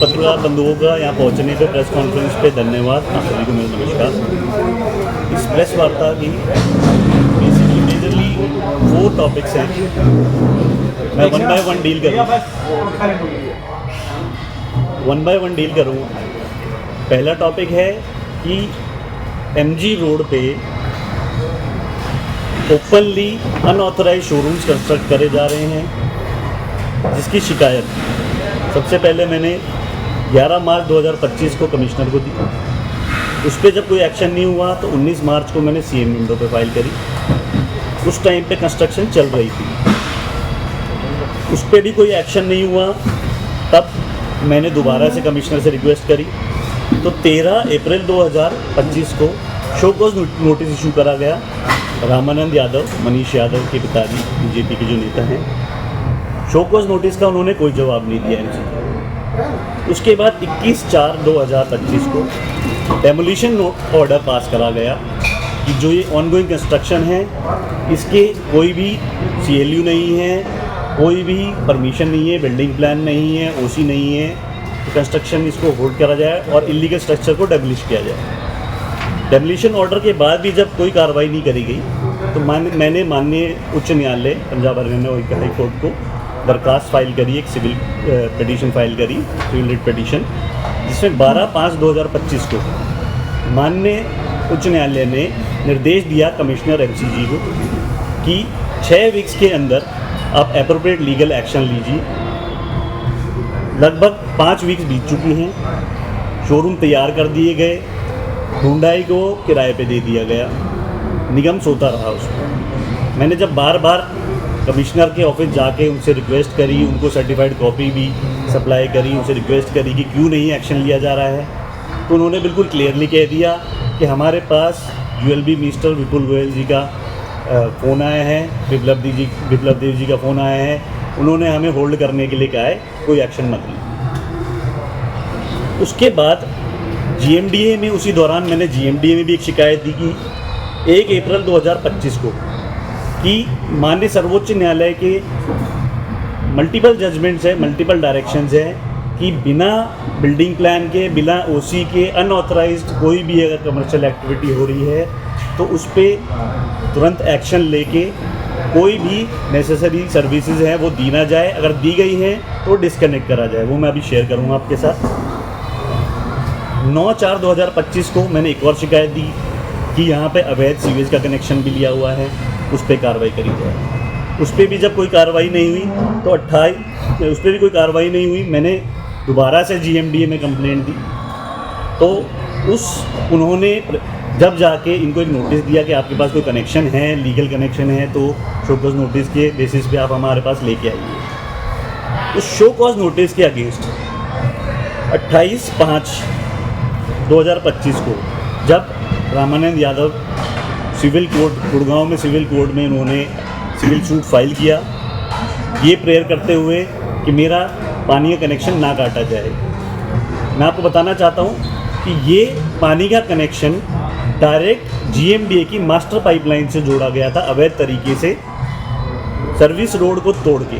पत्रकार बंधुओं का यहाँ पहुँचने पे प्रेस कॉन्फ्रेंस पे धन्यवाद। आप सभी को मेरा नमस्कार। इस प्रेस वार्ता की बेसिकली मेजरली 4 टॉपिक्स हैं। मैं वन बाय वन डील करूँगा। पहला टॉपिक है कि MG रोड पे ओपनली अनऑथराइज शोरूम्स कंस्ट्रक्ट करे जा रहे हैं, जिसकी शिकायत सबसे पहले मैंने 11 मार्च 2025 को कमिश्नर को दी। उस पर जब कोई एक्शन नहीं हुआ तो 19 मार्च को मैंने CM विंडो पे फाइल करी। उस टाइम पे कंस्ट्रक्शन चल रही थी, उस पर भी कोई एक्शन नहीं हुआ। तब मैंने दोबारा से कमिश्नर से रिक्वेस्ट करी तो 13 अप्रैल 2025 को शो कॉज नोटिस इशू करा गया। रामानंद यादव, मनीष यादव के पिताजी BJP के जो नेता हैं, शो कॉज नोटिस का उन्होंने कोई जवाब नहीं दिया इनसे। उसके बाद 21/4/2025 को डेमोलिशन ऑर्डर पास करा गया कि जो ये ऑनगोइंग कंस्ट्रक्शन है इसके कोई भी CLU नहीं है, कोई भी परमिशन नहीं है, बिल्डिंग प्लान नहीं है, OC नहीं है, तो कंस्ट्रक्शन इसको होल्ड करा जाए और इलीगल स्ट्रक्चर को डेमोलिश किया जाए। डेमोलिशन ऑर्डर के बाद भी जब कोई कार्रवाई नहीं करी गई तो मैंने माननीय उच्च न्यायालय पंजाब हरियाणा हाई कोर्ट को दरखास्त फाइल करी, एक सिविल पिटीशन फाइल करी, सिविल रिट पिटीशन, जिसमें 12/5/2025 को माननीय उच्च न्यायालय ने निर्देश दिया कमिश्नर MCG को कि 6 वीक्स के अंदर आप एप्रोप्रिएट लीगल एक्शन लीजिए। लगभग 5 वीक्स बीत चुकी हैं, शोरूम तैयार कर दिए गए, हुंडई को किराए पे दे दिया गया, निगम सोता रहा उसको। मैंने जब बार बार कमिश्नर के ऑफिस जाके उनसे रिक्वेस्ट करी, उनको सर्टिफाइड कॉपी भी सप्लाई करी, उनसे रिक्वेस्ट करी कि क्यों नहीं एक्शन लिया जा रहा है, तो उन्होंने बिल्कुल क्लियरली कह दिया कि हमारे पास ULB मिनिस्टर विपुल गोयल जी का फ़ोन आया है, बिप्लब देव जी का फ़ोन आया है, उन्होंने हमें होल्ड करने के लिए कहा है, कोई एक्शन मत लीजिए। उसके बाद GMDA में, उसी दौरान मैंने GMDA में भी एक शिकायत दी कि 1 अप्रैल 2025 को कि माननीय सर्वोच्च न्यायालय के मल्टीपल जजमेंट्स हैं, मल्टीपल डायरेक्शंस हैं कि बिना बिल्डिंग प्लान के, बिना OC के अनऑथराइज्ड कोई भी अगर कमर्शियल एक्टिविटी हो रही है तो उस पर तुरंत एक्शन लेके कोई भी नेसेसरी सर्विसेज हैं वो दी ना जाए, अगर दी गई हैं तो डिस्कनेक्ट करा जाए। वो मैं अभी शेयर करूँगा आपके साथ। 9/4/2025 को मैंने एक और शिकायत दी कि यहाँ पे अवैध सीवेज का कनेक्शन भी लिया हुआ है, उस पर कार्रवाई करी जाए। उस पर भी जब कोई कार्रवाई नहीं हुई तो उस पर भी कोई कार्रवाई नहीं हुई, मैंने दोबारा से GMDA में कंप्लेंट दी तो उन्होंने जब जाके इनको एक नोटिस दिया कि आपके पास कोई कनेक्शन है, लीगल कनेक्शन है, तो शो कॉज नोटिस के बेसिस पे आप हमारे पास लेके आइए। उस शो कॉज नोटिस के अगेंस्ट 28/5/2025 को जब रामानंद यादव सिविल कोर्ट, गुड़गांव में सिविल कोर्ट में उन्होंने सिविल सूट फाइल किया, ये प्रेयर करते हुए कि मेरा पानी का कनेक्शन ना काटा जाए। मैं आपको बताना चाहता हूँ कि ये पानी का कनेक्शन डायरेक्ट GMDA की मास्टर पाइपलाइन से जोड़ा गया था, अवैध तरीके से सर्विस रोड को तोड़ के।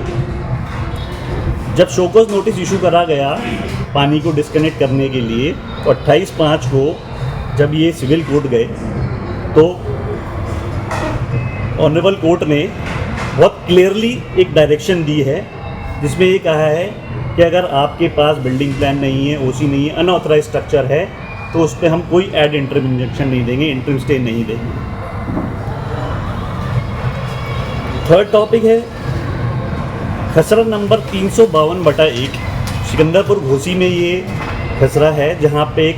जब शो कॉज नोटिस इशू करा गया पानी को डिस्कनेक्ट करने के लिए तो 28/5 को जब ये सिविल कोर्ट गए तो ऑनरेबल कोर्ट ने बहुत क्लियरली एक डायरेक्शन दी है जिसमें ये कहा है कि अगर आपके पास बिल्डिंग प्लान नहीं है, OC नहीं है, अनऑथराइज स्ट्रक्चर है तो उस पर हम कोई एड इंटरिम इंजेक्शन नहीं देंगे, इंटरिम स्टे नहीं देंगे। थर्ड टॉपिक है खसरा नंबर 352/1 सिकंदरपुर घोसी में। ये खसरा है जहाँ पे एक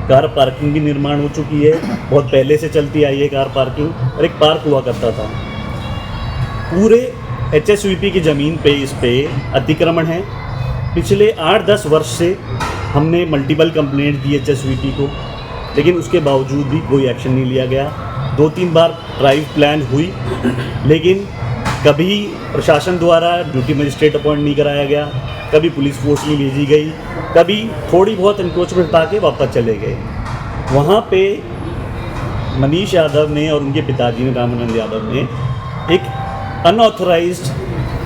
कार पार्किंग की निर्माण हो चुकी है, बहुत पहले से चलती आई है कार पार्किंग, और एक पार्क हुआ करता था। पूरे HSVP की ज़मीन पे इस पे अतिक्रमण है। पिछले 8-10 वर्ष से हमने मल्टीपल कंप्लेंट दी HSVP को, लेकिन उसके बावजूद भी कोई एक्शन नहीं लिया गया। 2-3 बार ड्राइव प्लान हुई, लेकिन कभी प्रशासन द्वारा ड्यूटी मजिस्ट्रेट अपॉइंट नहीं कराया गया, कभी पुलिस फोर्स नहीं भेजी गई, कभी थोड़ी बहुत इंक्रोचमेंट हटा के वापस चले गए। वहाँ पे मनीष यादव ने और उनके पिताजी ने, रामानंद यादव ने, एक अनऑथराइज्ड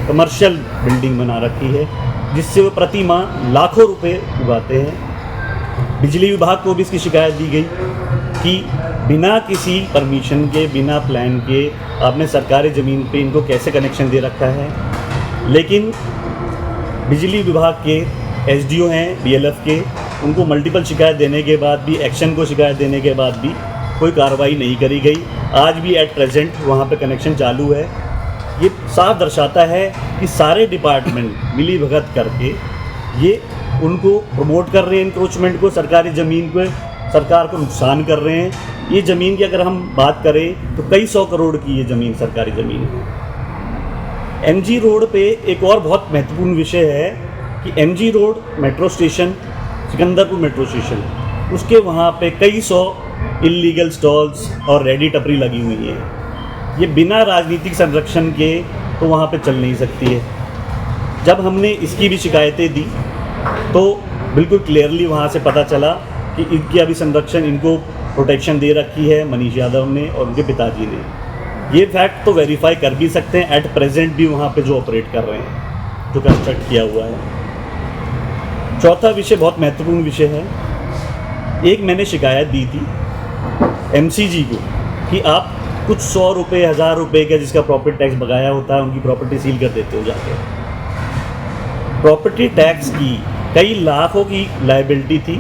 कमर्शियल बिल्डिंग बना रखी है जिससे वो प्रति माह लाखों रुपए उगाते हैं। बिजली विभाग को भी इसकी शिकायत दी गई कि बिना किसी परमिशन के, बिना प्लान के आपने सरकारी ज़मीन पे इनको कैसे कनेक्शन दे रखा है। लेकिन बिजली विभाग के एसडीओ हैं बीएलएफ के, उनको मल्टीपल शिकायत देने के बाद भी, एक्शन को शिकायत देने के बाद भी कोई कार्रवाई नहीं करी गई। आज भी एट प्रेजेंट वहाँ पे कनेक्शन चालू है। ये साफ दर्शाता है कि सारे डिपार्टमेंट मिली भगत करके ये उनको प्रमोट कर रहे हैं, इंक्रोचमेंट को, सरकारी ज़मीन को, सरकार को नुकसान कर रहे हैं। ये ज़मीन की अगर हम बात करें तो कई 100 करोड़ की ये ज़मीन, सरकारी ज़मीन है। एमजी रोड पे एक और बहुत महत्वपूर्ण विषय है कि MG road metro station, Sikandarpur metro station, उसके वहाँ पे कई 100 इल्लीगल स्टॉल्स और रेडी टपरी लगी हुई है। ये बिना राजनीतिक संरक्षण के तो वहाँ पे चल नहीं सकती है। जब हमने इसकी भी शिकायतें दी तो बिल्कुल क्लियरली वहाँ से पता चला कि इनकी अभी संरक्षण, इनको प्रोटेक्शन दे रखी है मनीष यादव ने और उनके पिताजी ने। ये फैक्ट तो वेरीफाई कर भी सकते हैं, एट प्रेजेंट भी वहाँ पे जो ऑपरेट कर रहे हैं, जो कंस्ट्रक्ट किया हुआ है। चौथा विषय बहुत महत्वपूर्ण विषय है। एक मैंने शिकायत दी थी एमसीजी को कि आप कुछ 100 रुपये, 1000 रुपये का जिसका प्रॉपर्टी टैक्स बकाया होता है, उनकी प्रॉपर्टी सील कर देते हो जाके। प्रॉपर्टी टैक्स की कई लाखों की लायबिलिटी थी।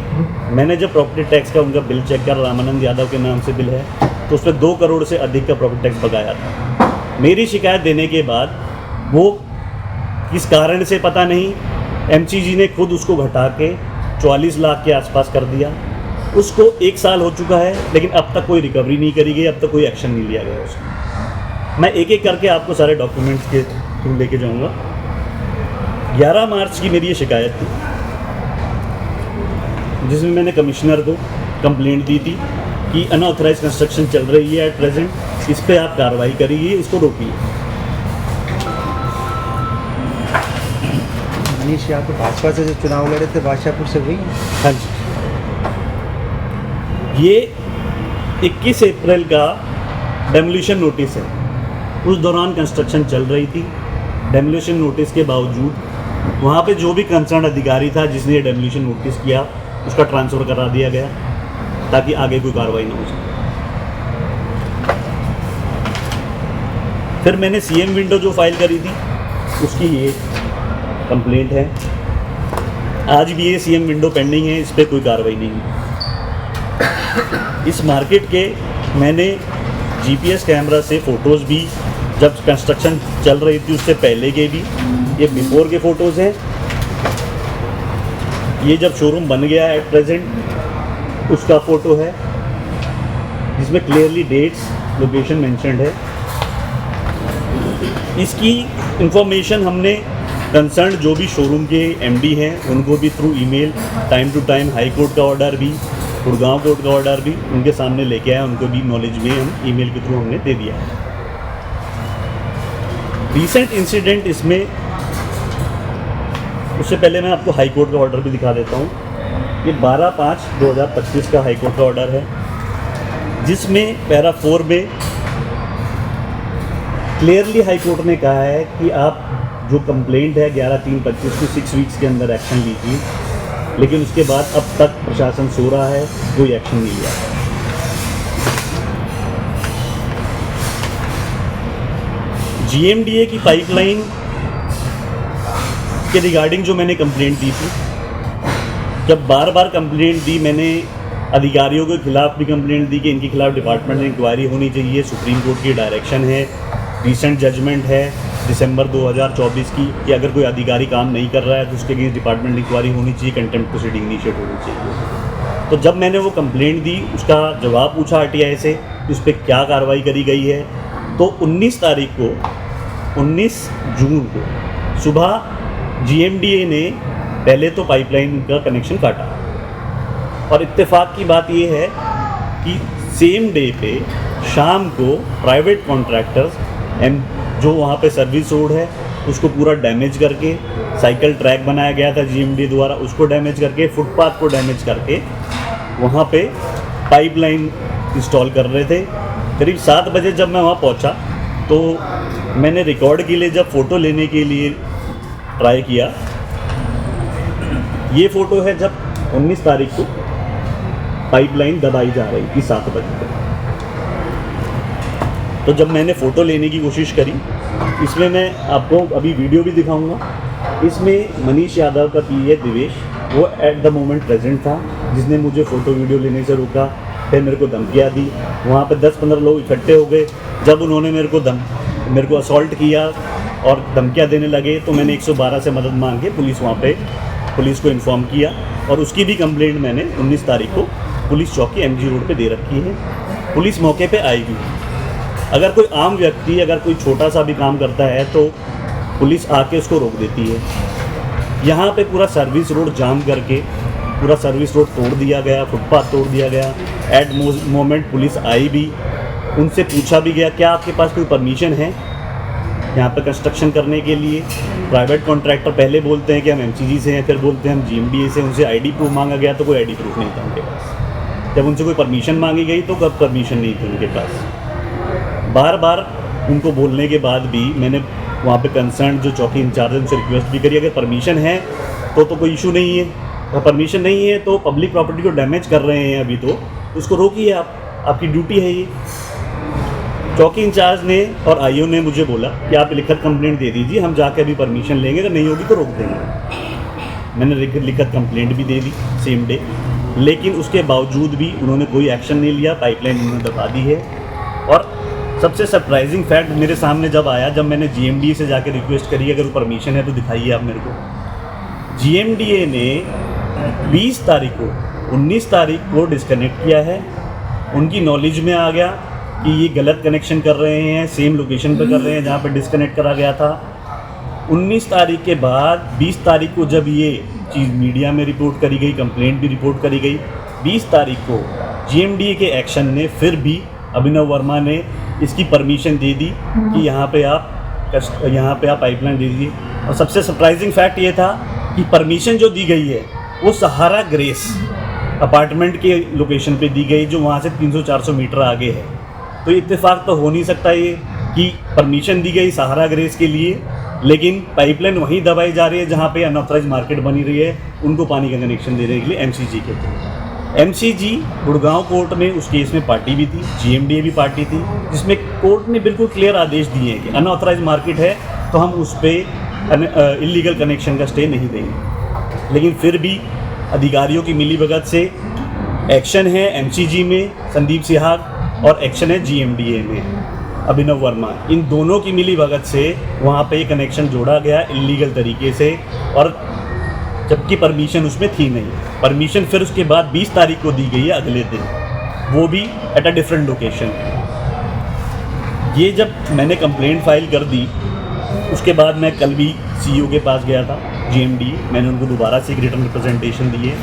मैंने जब प्रॉपर्टी टैक्स का उनका बिल चेक कर, रामानंद यादव के नाम से बिल है, तो उस पर 2 करोड़ से अधिक का प्रॉपर्टी टैक्स बकाया था। मेरी शिकायत देने के बाद वो किस कारण से पता नहीं, एमसीजी ने खुद उसको घटा के 44 लाख के आसपास कर दिया। उसको 1 साल हो चुका है, लेकिन अब तक कोई रिकवरी नहीं करी गई, अब तक कोई एक्शन नहीं लिया गया उसका। मैं एक एक करके आपको सारे डॉक्यूमेंट्स के थ्रू लेके जाऊंगा। 11 मार्च की मेरी ये शिकायत थी, जिसमें मैंने कमिश्नर को कंप्लेंट दी थी कि अनऑथराइज कंस्ट्रक्शन चल रही है एट प्रेजेंट, इस पर आप कार्रवाई करिए, इसको रोकिए। मनीष यादव तो भाजपा से जो चुनाव लड़े थे बादशाहपुर से, वही? हाँ जी। ये 21 अप्रैल का डेमोलिशन नोटिस है। उस दौरान कंस्ट्रक्शन चल रही थी। डेमोलिशन नोटिस के बावजूद वहाँ पे जो भी कंसर्न अधिकारी था जिसने ये डेमोलिशन नोटिस किया, उसका ट्रांसफ़र करा दिया गया ताकि आगे कोई कार्रवाई ना हो सके। फिर मैंने सीएम विंडो जो फाइल करी थी, उसकी ये कंप्लेंट है। आज भी ये सीएम विंडो पेंडिंग है, इस पर कोई कार्रवाई नहीं है। इस मार्केट के मैंने जीपीएस कैमरा से फ़ोटोज़ भी, जब कंस्ट्रक्शन चल रही थी उससे पहले के भी, ये बिफोर के फ़ोटोज़ हैं। ये जब शोरूम बन गया एट प्रेजेंट उसका फ़ोटो है, जिसमें क्लियरली डेट्स, लोकेशन मेंशन्ड है। इसकी इंफॉर्मेशन हमने कंसर्न जो भी शोरूम के एमडी हैं उनको भी through email, time to time high court का ऑर्डर भी, गुड़गांव कोर्ट का ऑर्डर भी उनके सामने लेके आया, उनको भी नॉलेज में हम ईमेल के थ्रू हमने दे दिया है। रीसेंट इंसिडेंट इसमें, उससे पहले मैं आपको हाई कोर्ट का ऑर्डर भी दिखा देता हूँ। ये 12/5/2025 का हाई कोर्ट का ऑर्डर है, जिसमें पैरा 4 में क्लियरली हाई कोर्ट ने कहा है कि आप जो कंप्लेंट है 11/3/25 को 6 वीक्स के अंदर एक्शन लीजिए, लेकिन उसके बाद अब तक प्रशासन सो रहा है, कोई एक्शन नहीं लिया। जीएमडीए की पाइपलाइन के रिगार्डिंग जो मैंने कंप्लेंट दी थी, जब बार बार कंप्लेंट दी मैंने, अधिकारियों के खिलाफ भी कंप्लेंट दी कि इनके खिलाफ डिपार्टमेंट में इंक्वायरी होनी चाहिए, सुप्रीम कोर्ट की डायरेक्शन है, रिसेंट जजमेंट है दिसंबर 2024 की कि अगर कोई अधिकारी काम नहीं कर रहा है तो उसके अगेंस्ट डिपार्टमेंट इंक्वायरी होनी चाहिए, कंटेम्प्ट प्रोसीडिंग इनिशिएट होनी चाहिए। तो जब मैंने वो कंप्लेंट दी, उसका जवाब पूछा आरटीआई से कि उस पर क्या कार्रवाई करी गई है, तो 19 तारीख को, 19 जून को सुबह जीएमडीए ने पहले तो पाइपलाइन का कनेक्शन काटा, और इत्तेफाक की बात ये है कि सेम डे पे शाम को प्राइवेट कॉन्ट्रैक्टर्स जो वहाँ पे सर्विस रोड है उसको पूरा डैमेज करके, साइकिल ट्रैक बनाया गया था जीएमडी द्वारा, उसको डैमेज करके, फुटपाथ को डैमेज करके वहाँ पे पाइपलाइन इंस्टॉल कर रहे थे। करीब 7 बजे जब मैं वहाँ पहुँचा तो मैंने रिकॉर्ड के लिए जब फ़ोटो लेने के लिए ट्राई किया ये फ़ोटो है जब 19 तारीख को पाइपलाइन दबाई जा रही थी 7 बजे तक। तो जब मैंने फ़ोटो लेने की कोशिश करी, इसमें मैं आपको अभी वीडियो भी दिखाऊंगा। इसमें मनीष यादव का पीए दिवेश, वो एट द मोमेंट प्रेजेंट था, जिसने मुझे फ़ोटो वीडियो लेने से रोका। फिर मेरे को धमकियाँ दी। वहाँ पे 10-15 लोग इकट्ठे हो गए। जब उन्होंने मेरे को असॉल्ट किया और धमकियाँ देने लगे, तो मैंने 112 से मदद मांग के पुलिस को इन्फॉर्म किया, और उसकी भी कंप्लेंट मैंने 19 तारीख को पुलिस चौकी MG रोड पे दे रखी है। पुलिस मौके पे आएगी। अगर कोई आम व्यक्ति अगर कोई छोटा सा भी काम करता है तो पुलिस आके उसको रोक देती है। यहाँ पे पूरा सर्विस रोड जाम करके पूरा सर्विस रोड तोड़ दिया गया, फुटपाथ तोड़ दिया गया। एट मोमेंट पुलिस आई भी, उनसे पूछा भी गया क्या आपके पास कोई परमिशन है यहाँ पे कंस्ट्रक्शन करने के लिए। प्राइवेट कॉन्ट्रैक्टर पहले बोलते हैं कि हम MCG से हैं, फिर बोलते हैं हम GMDA से। उनसे ID प्रूफ मांगा गया तो कोई ID प्रूफ नहीं था उनके पास। जब उनसे कोई परमिशन मांगी गई तो कब परमिशन नहीं थी उनके पास। बार बार उनको बोलने के बाद भी मैंने वहाँ पे कंसर्न जो चौकी इंचार्ज है उनसे रिक्वेस्ट भी करी, अगर परमिशन है तो कोई इशू नहीं है, और परमिशन नहीं है तो पब्लिक प्रॉपर्टी को डैमेज कर रहे हैं अभी तो उसको रोकिए, आपकी ड्यूटी है ये। चौकी इंचार्ज ने और IO ने मुझे बोला कि आप लिखित कंप्लेंट दे दीजिए, हम जाके अभी परमिशन लेंगे, अगर नहीं होगी तो रोक देंगे। मैंने लिखित कंप्लेंट भी दे दी सेम डे, लेकिन उसके बावजूद भी उन्होंने कोई एक्शन नहीं लिया। पाइपलाइन उन्होंने दबा दी है। और सबसे सरप्राइजिंग फैक्ट मेरे सामने जब आया, जब मैंने GMDA से जाकर रिक्वेस्ट करी अगर परमिशन है तो दिखाइए आप मेरे को। GMDA ने 20 तारीख को 19 तारीख को डिस्कनेक्ट किया है। उनकी नॉलेज में आ गया कि ये गलत कनेक्शन कर रहे हैं, सेम लोकेशन पर कर रहे हैं जहाँ पर डिस्कनेक्ट करा गया था। 19 तारीख के बाद 20 तारीख को जब ये चीज़ मीडिया में रिपोर्ट करी गई, कंप्लेंट भी रिपोर्ट करी गई, 20 तारीख को GMDA के एक्शन ने फिर भी अभिनव वर्मा ने इसकी परमिशन दे दी कि यहाँ पे आप पाइपलाइन दे दीजिए। और सबसे सरप्राइजिंग फैक्ट ये था कि परमिशन जो दी गई है वो सहारा ग्रेस अपार्टमेंट के लोकेशन पे दी गई, जो वहाँ से 300-400 मीटर आगे है। तो इत्तेफाक तो हो नहीं सकता ये कि परमिशन दी गई सहारा ग्रेस के लिए, लेकिन पाइपलाइन वहीं दबाई जा रही है जहाँ पे अनऑथराइज मार्केट बनी रही है, उनको पानी का कनेक्शन देने के लिए MCG के थ्रू। MCG गुड़गांव कोर्ट में उस केस में पार्टी भी थी, GMDA भी पार्टी थी, जिसमें कोर्ट ने बिल्कुल क्लियर आदेश दिए हैं कि अनऑथराइज मार्केट है तो हम उस पर इलीगल कनेक्शन का स्टे नहीं देंगे। लेकिन फिर भी अधिकारियों की मिलीभगत से एक्शन है MCG में संदीप सिहाग, और एक्शन है GMDA में अभिनव वर्मा। इन दोनों की मिलीभगत से वहाँ पे कनेक्शन जोड़ा गया इलीगल तरीके से, और जबकि परमिशन उसमें थी नहीं। परमिशन फिर उसके बाद 20 तारीख को दी गई है अगले दिन, वो भी एट अ डिफरेंट लोकेशन। ये जब मैंने कंप्लेंट फाइल कर दी, उसके बाद मैं कल भी CEO के पास गया था GMDA। मैंने उनको दोबारा से एक रिटर्न रिप्रेजेंटेशन दिए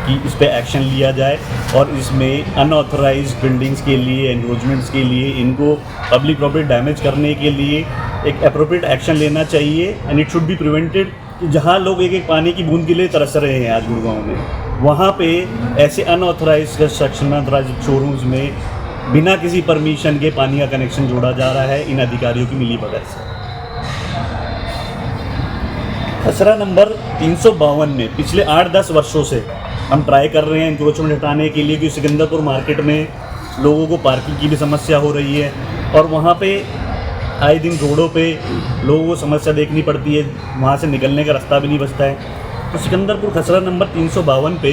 कि इस पर एक्शन लिया जाए, और इसमें अनऑथराइज बिल्डिंग्स के लिए, एनक्रोचमेंट्स के लिए, इनको पब्लिक प्रॉपर्टी डैमेज करने के लिए एक अप्रोप्रिएट एक्शन लेना चाहिए, and it should be prevented. कि जहाँ लोग एक पानी की बूंद के लिए तरस रहे हैं आज गुड़गांव में, वहाँ पे ऐसे अनऑथराइज कंस्ट्रक्शन, अनऑथराइज शोरूम्स में बिना किसी परमिशन के पानी का कनेक्शन जोड़ा जा रहा है इन अधिकारियों की मिलीभगत से। खसरा नंबर 352 में पिछले 8-10 वर्षों से हम ट्राई कर रहे हैं इंक्रोचमेंट हटाने के लिए, क्योंकि सिकंदरपुर मार्केट में लोगों को पार्किंग की भी समस्या हो रही है, और वहाँ पे आए दिन रोडों पे लोगों को समस्या देखनी पड़ती है, वहाँ से निकलने का रास्ता भी नहीं बचता है। तो सिकंदरपुर खसरा नंबर 352 पे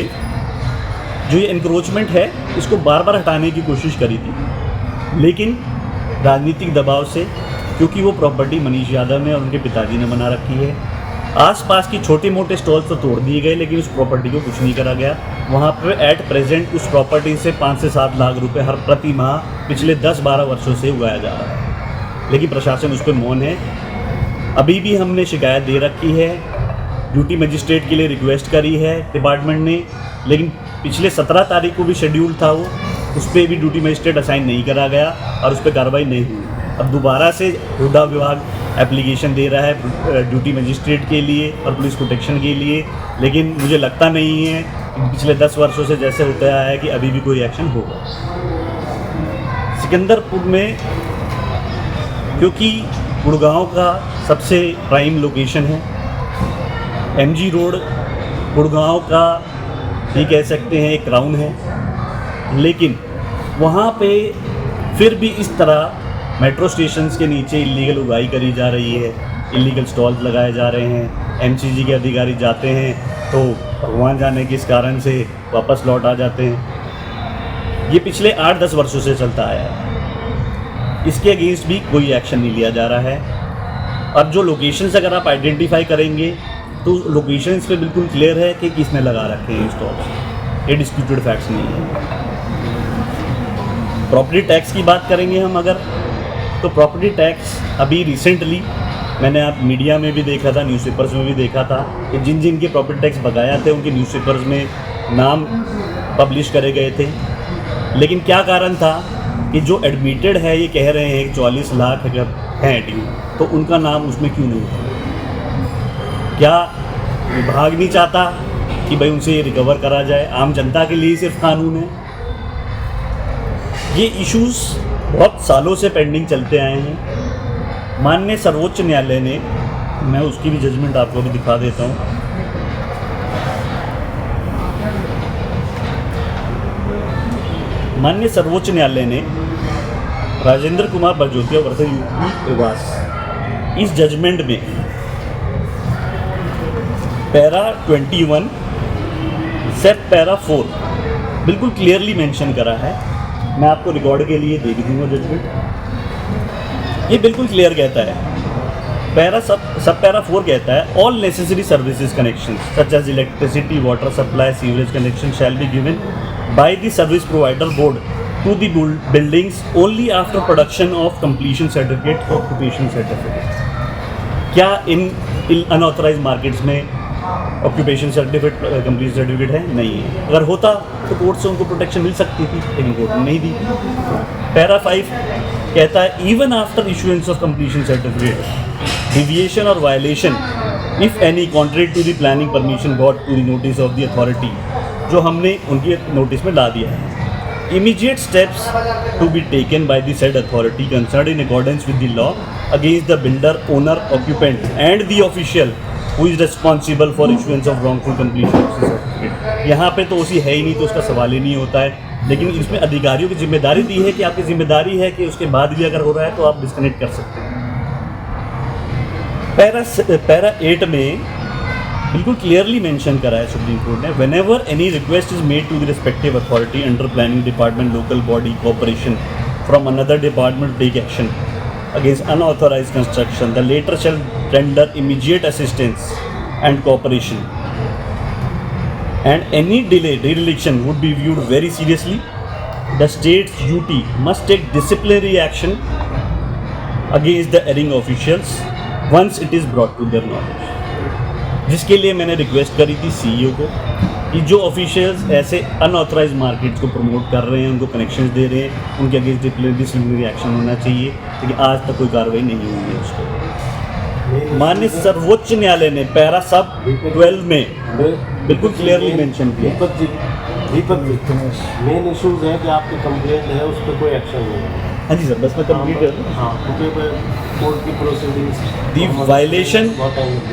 जो ये इंक्रोचमेंट है, इसको बार बार हटाने की कोशिश करी थी, लेकिन राजनीतिक दबाव से, क्योंकि वो प्रॉपर्टी मनीष यादव ने और उनके पिताजी ने बना रखी है, आसपास की छोटे मोटे स्टॉल्स तो तोड़ दिए गए, लेकिन उस प्रॉपर्टी को कुछ नहीं करा गया। वहाँ पे एट प्रेजेंट उस प्रॉपर्टी से 5 से 7 लाख रुपए हर प्रति माह पिछले 10-12 वर्षों से उगाया जा रहा है, लेकिन प्रशासन उस पर मौन है। अभी भी हमने शिकायत दे रखी है, ड्यूटी मजिस्ट्रेट के लिए रिक्वेस्ट करी है डिपार्टमेंट ने, लेकिन पिछले 17 तारीख को भी शेड्यूल था वो, उस पर भी ड्यूटी मजिस्ट्रेट असाइन नहीं करा गया और उस पर कार्रवाई नहीं हुई। अब दोबारा से हुडा विभाग एप्लीकेशन दे रहा है ड्यूटी मजिस्ट्रेट के लिए और पुलिस प्रोटेक्शन के लिए, लेकिन मुझे लगता नहीं है कि पिछले 10 वर्षों से जैसे होता आया है कि अभी भी कोई एक्शन होगा। सिकंदरपुर में क्योंकि गुड़गांव का सबसे प्राइम लोकेशन है, MG रोड गुड़गांव का भी कह सकते हैं एक क्राउन है, लेकिन वहाँ पे फिर भी इस तरह मेट्रो स्टेशंस के नीचे इलीगल उगाई करी जा रही है, इलीगल स्टॉल्स लगाए जा रहे हैं। एमसीजी के अधिकारी जाते हैं तो भगवान जाने किस कारण से वापस लौट आ जाते हैं। ये पिछले 8-10 वर्षों से चलता आया है। इसके अगेंस्ट भी कोई एक्शन नहीं लिया जा रहा है। और जो लोकेशंस अगर आप आइडेंटिफाई करेंगे तो लोकेशंस पे बिल्कुल क्लियर है कि किसने लगा रखे हैं स्टॉल्स। ये डिस्प्यूटेड फैक्ट्स नहीं है। प्रॉपर्टी टैक्स की बात करेंगे हम अगर, तो प्रॉपर्टी टैक्स अभी रिसेंटली मैंने आप मीडिया में भी देखा था, न्यूज़पेपर्स में भी देखा था कि जिन जिन के प्रॉपर्टी टैक्स बकाया थे उनके न्यूज़पेपर्स में नाम पब्लिश करे गए थे। लेकिन क्या कारण था कि जो एडमिटेड है ये कह रहे हैं 44 लाख अगर हैं ड्यू, तो उनका नाम उसमें क्यों नहीं है? क्या विभाग नहीं चाहता कि भाई उनसे ये रिकवर करा जाए? आम जनता के लिए सिर्फ कानून है। ये इश्यूज बहुत सालों से पेंडिंग चलते आए हैं। माननीय सर्वोच्च न्यायालय ने, मैं उसकी भी जजमेंट आपको भी दिखा देता हूँ। माननीय सर्वोच्च न्यायालय ने राजेंद्र कुमार बरजोतिया वर्सेस यूपी निवास इस जजमेंट में पैरा 21 सेप पैरा 4 बिल्कुल क्लियरली मेंशन करा है। मैं आपको रिकॉर्ड के लिए दे दूंगा जजमेंट। ये बिल्कुल क्लियर कहता है, पैरा सब पैरा 4 कहता है all necessary services connections such as electricity, water supply, sewerage connection shall be given by the service provider board to the buildings only after production of completion certificate, occupation certificate. क्या इन unauthorized markets में occupation certificate, completion certificate है? नहीं है। अगर होता तो court से उनको प्रोटेक्शन मिल सकती थी, लेकिन कोर्ट ने नहीं दी। पैरा 5 कहता है even after issuance of completion certificate deviation और violation if any contrary to the planning permission got to the notice of the authority, जो हमने उनके नोटिस में ला दिया है। Immediate steps to be taken by the said authority concerned in accordance with the law against the builder, owner, occupant and the official who is responsible for issuance of wrongful completion certificate. यहाँ पे तो उसी है ही नहीं, तो उसका सवाल ही नहीं होता है। लेकिन इसमें अधिकारियों की जिम्मेदारी दी है कि आपकी जिम्मेदारी है कि उसके बाद भी अगर हो रहा है तो आप डिस्कनेक्ट कर सकते हैं। पैरा 8 में बिल्कुल क्लियरली मेंशन करा है सुप्रीम कोर्ट ने, whenever any request is made to the respective authority under planning department, local body, corporation from another department take action against unauthorized construction, the latter shall render immediate assistance and cooperation, and any delay, dereliction would be viewed very seriously. The state's UT must take disciplinary action against the erring officials once it is brought to their knowledge. जिसके लिए मैंने request करी थी CEO को कि जो officials ऐसे unauthorized markets को प्रमोट कर रहे हैं, उनको कनेक्शंस दे रहे हैं, उनके अगेंस्ट डिसिप्लिनरी एक्शन होना चाहिए, लेकिन आज तक कोई कार्रवाई नहीं हुई है उसको। माननीय सर्वोच्च न्यायालय ने पैरा सब 12 में बिल्कुल क्लियरली मेंशन किया। दीपक जी, मेन इशूज़ है कि आपकी कंप्लेंट है, उस पर कोई एक्शन नहीं है। हाँ जी सर, बस मैं कंप्लीट कर दूँ। हाँ, क्योंकि कोर्ट की proceedings, the violation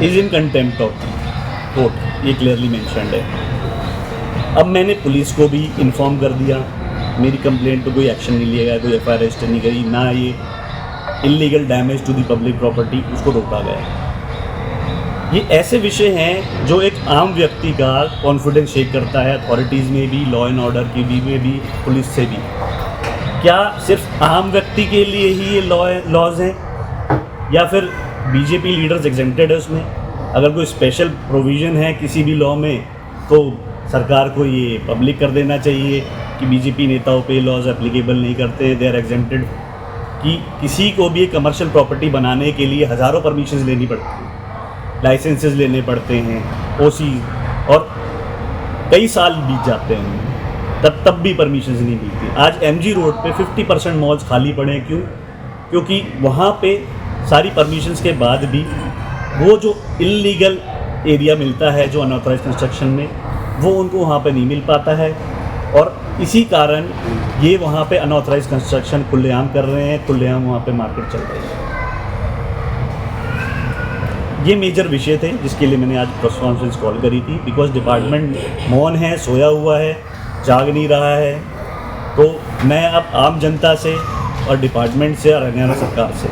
is in contempt of court, ये क्लियरली मेंशन्ड है। अब मैंने पुलिस को भी इन्फॉर्म कर दिया, मेरी कंप्लेंट पे कोई एक्शन नहीं लिया गया, कोई FIR रजिस्टर नहीं करी, ना ये illegal damage to the public property उसको रोका गया। ये ऐसे विषय हैं जो एक आम व्यक्ति का कॉन्फिडेंस शेक करता है, अथॉरिटीज़ में भी, लॉ एंड ऑर्डर की में भी, पुलिस से भी। क्या सिर्फ आम व्यक्ति के लिए ही ये लॉज हैं, या फिर BJP लीडर्स एग्जेम्प्टेड है उसमें? अगर कोई स्पेशल प्रोविज़न है किसी भी लॉ में तो सरकार को ये पब्लिक कर देना चाहिए कि BJP नेताओं पे लॉज एप्लीकेबल नहीं करते, दे आर एग्जेम्प्टेड। कि किसी को भी कमर्शियल प्रॉपर्टी बनाने के लिए हज़ारों परमिशंस लेनी पड़ती हैं, लाइसेंसेस लेने पड़ते हैं, OC, और कई साल बीत जाते हैं, तब भी परमिशंस नहीं मिलती। आज MG रोड पे 50% मॉल्स खाली पड़े हैं। क्यों? क्योंकि वहाँ पे सारी परमिशंस के बाद भी वो जो इल्लीगल एरिया मिलता है, जो अनऑथराइज कंस्ट्रक्शन में, वो उनको वहाँ पे नहीं मिल पाता है, और इसी कारण ये वहाँ पे अनऑथराइज कंस्ट्रक्शन खुलेआम कर रहे हैं, खुलेआम वहाँ पे मार्केट चल रही है। ये मेजर विषय थे जिसके लिए मैंने आज प्रेस कॉन्फ्रेंस कॉल करी थी, बिकॉज डिपार्टमेंट मौन है, सोया हुआ है, जाग नहीं रहा है। तो मैं अब आम जनता से और डिपार्टमेंट से और हरियाणा सरकार से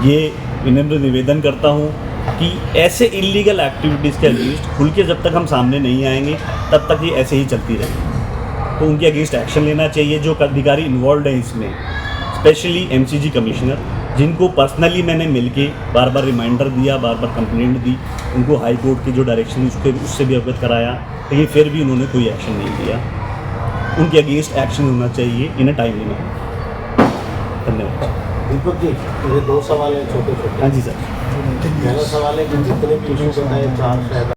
ये विनम्र निवेदन करता हूँ कि ऐसे इलीगल एक्टिविटीज़ के अगेंस्ट खुल के जब तक हम सामने नहीं आएंगे तब तक ये ऐसे ही चलती रहेगी। तो उनके अगेंस्ट एक्शन लेना चाहिए जो अधिकारी इन्वॉल्व हैं इसमें, स्पेशली एमसीजी कमिश्नर, जिनको पर्सनली मैंने मिलके बार बार रिमाइंडर दिया, बार बार कंप्लेंट दी, उनको हाई कोर्ट की जो डायरेक्शन उससे भी अवगत कराया, लेकिन फिर भी उन्होंने कोई एक्शन नहीं लिया। उनके अगेंस्ट एक्शन होना चाहिए इन अ टाइमली मैनर। धन्यवाद। दीपक जी, ये 2 सवाल हैं छोटे छोटे। हाँ जी सर। पहला सवाल है कि जितने भी इशू बताए 4 शहर